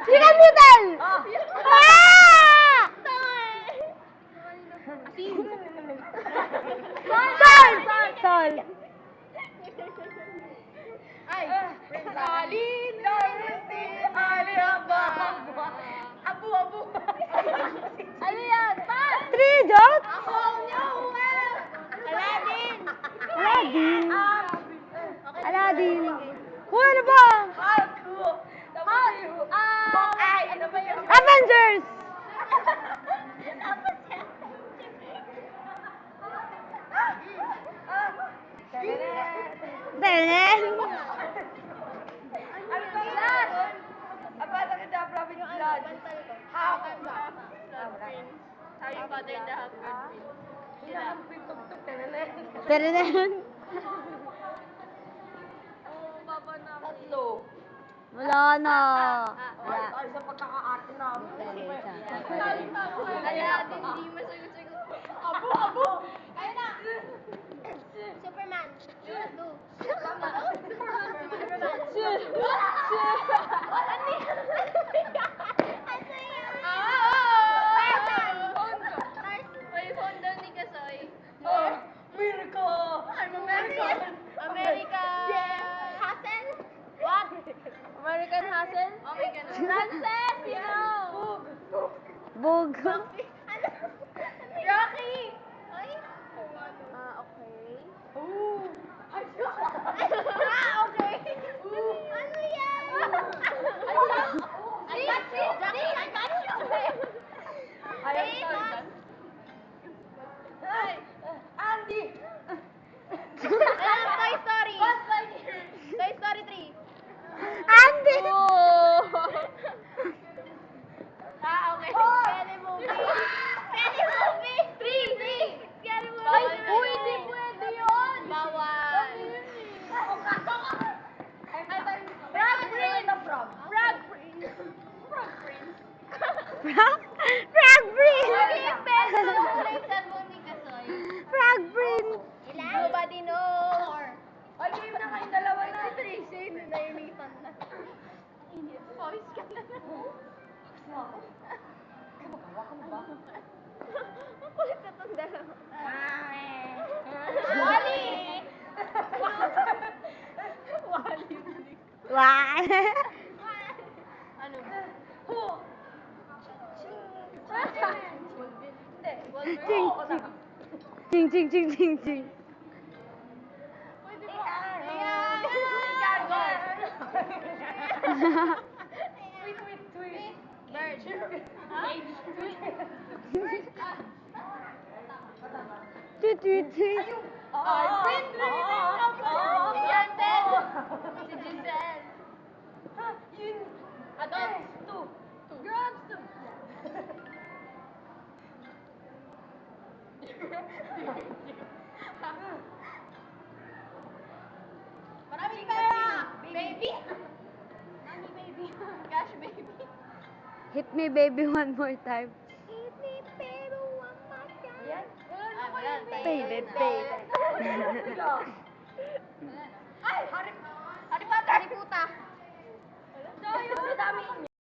Chicken little! Ah! Sol! Sol! Ay! Alin! Abu! Ano yan? Three dots? Ako! Aladdin! Aladdin. Aladdin. Uy, ano ba? Ano ba yun? Avengers! Tenen. Ano ba yan? Abata ka daw, Robin Blood. Half Harry Potter and the Half-Blood Prince. Tenen. Baba namin. Tatlo. Wala na. Wala. Ay, sa pagkakaarte namin. Wala. Aladdin, hindi masagot-sagot. Abo! Ayun na! Superman. Two. May phone daw ni Kasoy. Miracle! I'm American. Hassel? What? American Hassel? Oh my God. Frances, you know. Bug. Rocky! Ay? Okay. Okay. Ano yan? I got you! Jackie, I got you! Andy! Toy Story! Toy Story 3! Andy! Okay. Scary movie. Scary movie. Three. Scary movie. Ay, uy, di pwede yun. Bawal. Frog Prince. Frog Prince. Frog Prince! Okay, peso. Yung cellphone ni Kasoy. Frog Prince! Ilan? Nobody knows. Ay, game na kayo dalawa na. Si Tracy, nainitan na. Init. Pawis ka na. Ang kulit na itong dalawa. Wally! Wow! Ano? Who? Ching, ching, ching, ching, ching. Pwede ba? Ayan! Tweet. Bird. Tweet, tweet, tweet. Yan, Ted. Si Giselle. Adults. Two. Girls. Maraming pera. Baby. Nani baby. Cash baby. Hit me baby one more time. Hit me baby one more time. Yan. Ayan. Baby, baby. Ay! Harry Potter! Harry Puta! Dami!